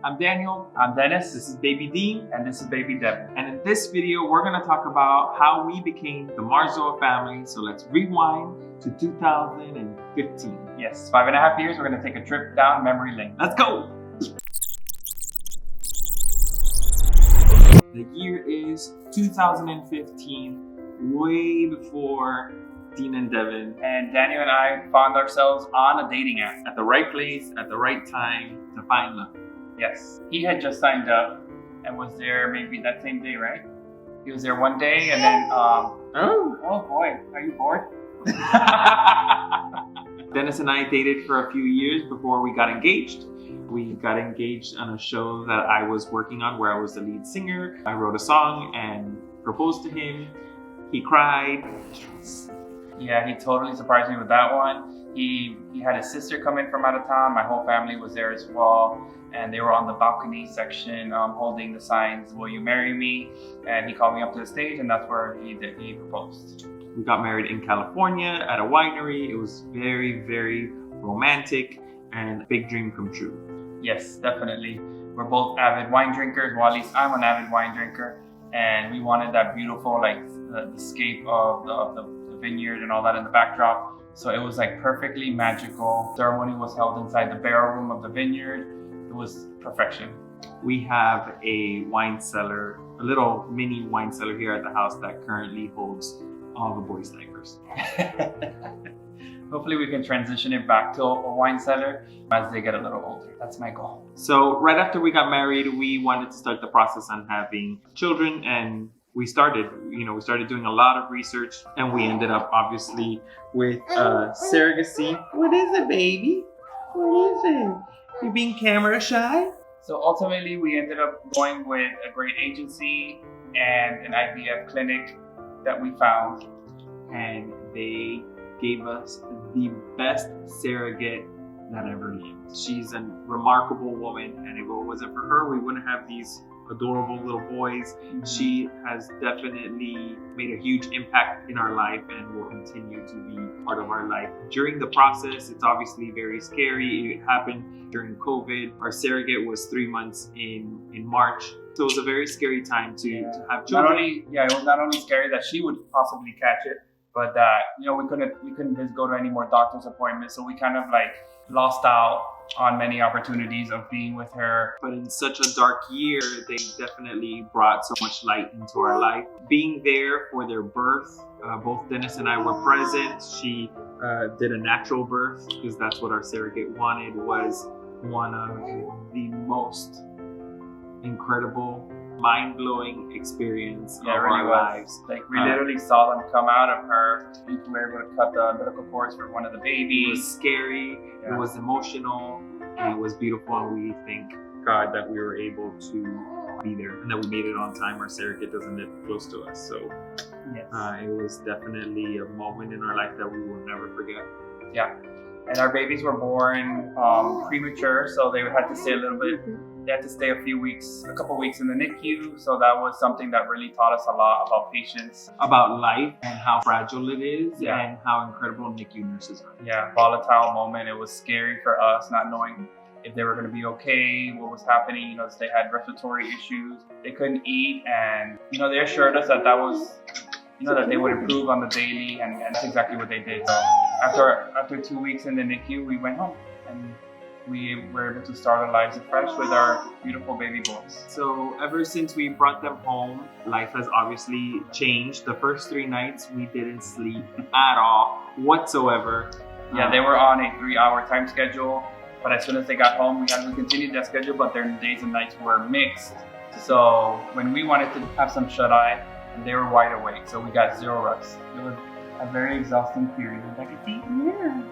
I'm Daniel. I'm Dennis. This is Baby Dean. And this is Baby Devin. And in this video, we're going to talk about how we became the Marzoa family. So let's rewind to 2015. Yes, 5.5 years. We're going to take a trip down memory lane. Let's go! The year is 2015, way before Dean and Devin. And Daniel and I found ourselves on a dating app. At the right place, at the right time to find love. Yes. He had just signed up and was there maybe that same day, right? He was there one day and then, oh boy, are you bored? Dennis and I dated for a few years before we got engaged. We got engaged on a show that I was working on where I was the lead singer. I wrote a song and proposed to him. He cried. Yeah, he totally surprised me with that one. He had his sister come in from out of town. My whole family was there as well. And they were on the balcony section holding the signs, "Will you marry me?" And he called me up to the stage and that's where he proposed. We got married in California at a winery. It was very, very romantic and a big dream come true. Yes, definitely. We're both avid wine drinkers. Well, at least I'm an avid wine drinker. And we wanted that beautiful, like, the scape of the vineyard and all that in the backdrop. So it was like perfectly magical. Ceremony was held inside the barrel room of the vineyard. It was perfection. We have a wine cellar, a little mini wine cellar here at the house that currently holds all the boys' diapers. Hopefully we can transition it back to a wine cellar as they get a little older. That's my goal. So right after we got married, we wanted to start the process on having children, and we started doing a lot of research, and we ended up obviously with surrogacy. What is it, baby? What is it? You being camera shy? So ultimately we ended up going with a great agency and an IVF clinic that we found, and they gave us the best surrogate that ever lived. She's a remarkable woman, and if it wasn't for her, we wouldn't have these adorable little boys. She has definitely made a huge impact in our life and will continue to be part of our life. During the process, it's obviously very scary. It happened during COVID. Our surrogate was 3 months in March. So it was a very scary time to have children. It was not only scary that she would possibly catch it, but that we couldn't just go to any more doctor's appointments. So we kind of like lost out on many opportunities of being with her. But in such a dark year, they definitely brought so much light into our life. Being there for their birth, both Dennis and I were present. She did a natural birth because that's what our surrogate wanted. Was one of the most incredible, mind-blowing experience of our lives. Like we literally saw them come out of her. We were able to cut the umbilical cords for one of the babies. It was scary, it was emotional, and it was beautiful, and we thank God that we were able to be there and that we made it on time. Our surrogate doesn't live close to us, so it was definitely a moment in our life that we will never forget. Yeah, and our babies were born premature, so they had to stay a little bit. They had to stay a couple weeks in the NICU. So that was something that really taught us a lot about patience. About life and how fragile it is and how incredible NICU nurses are. Yeah, volatile moment. It was scary for us not knowing if they were going to be okay, what was happening. They had respiratory issues. They couldn't eat, and they assured us that was, that they would improve on the daily, and that's exactly what they did. So after 2 weeks in the NICU, we went home and we were able to start our lives afresh with our beautiful baby boys. So ever since we brought them home, life has obviously changed. The first 3 nights we didn't sleep at all whatsoever. Yeah, they were on a 3-hour time schedule, but as soon as they got home, we continued that schedule, but their days and nights were mixed. So when we wanted to have some shut-eye, they were wide awake, so we got 0 rest. It was a very exhausting period. Like a deep year.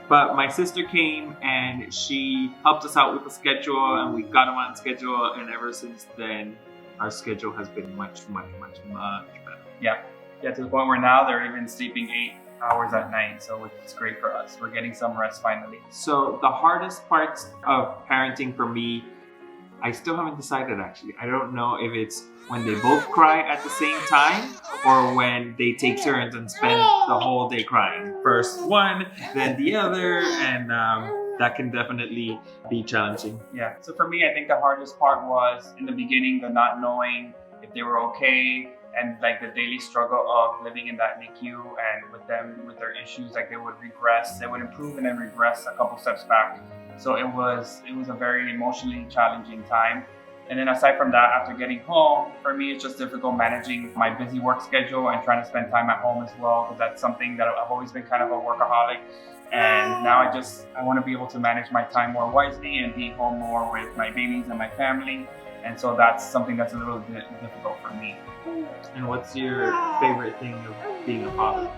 But my sister came and she helped us out with the schedule, and we got them on schedule, and ever since then, our schedule has been much, much, much, much better. Yeah, to the point where now they're even sleeping 8 hours at night, so it's great for us. We're getting some rest finally. So the hardest parts of parenting for me, I still haven't decided actually. I don't know if it's when they both cry at the same time or when they take turns and spend the whole day crying. First one, then the other, and that can definitely be challenging. Yeah. So for me, I think the hardest part was in the beginning, the not knowing if they were okay, and like the daily struggle of living in that NICU and with them, with their issues, like they would regress, they would improve and then regress a couple steps back. So it was a very emotionally challenging time. And then aside from that, after getting home, for me, it's just difficult managing my busy work schedule and trying to spend time at home as well, because that's something that I've always been kind of a workaholic. And now I want to be able to manage my time more wisely and be home more with my babies and my family. And so that's something that's a little bit difficult for me. And what's your favorite thing of being a father?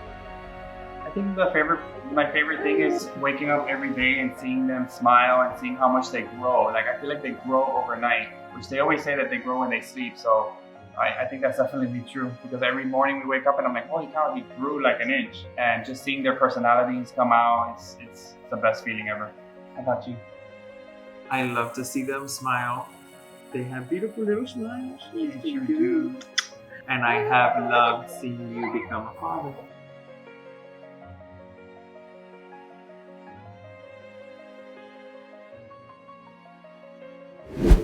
I think my favorite thing is waking up every day and seeing them smile and seeing how much they grow. Like I feel like they grow overnight, which they always say that they grow when they sleep. So I think that's definitely true, because every morning we wake up and I'm like, holy cow, he grew like an inch. And just seeing their personalities come out, it's the best feeling ever. How about you? I love to see them smile. They have beautiful little smiles. Yes, you do. And I have loved seeing you become a father.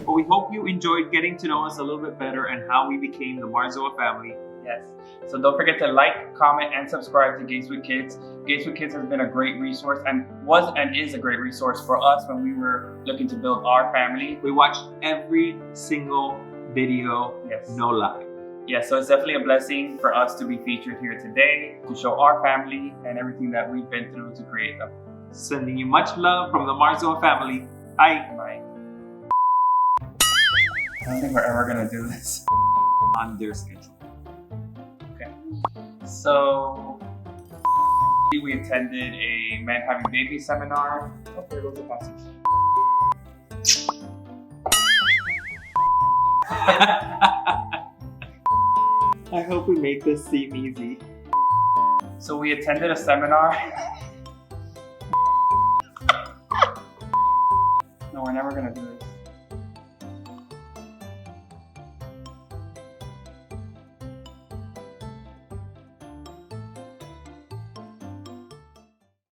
Well, we hope you enjoyed getting to know us a little bit better and how we became the Marzoa family. Yes. So don't forget to like, comment, and subscribe to Gates with Kids. Gates with Kids has been a great resource and was and is a great resource for us when we were looking to build our family. We watched every single video, Yes. no lie. Yeah, so it's definitely a blessing for us to be featured here today to show our family and everything that we've been through to create them. Sending you much love from the Marzoa family. Bye. Bye. I don't think we're ever gonna do this. On their schedule. Okay. So we attended a men having babies seminar. Oh, there goes the passage. I hope we make this seem easy. So we attended a seminar. No, we're never gonna do this.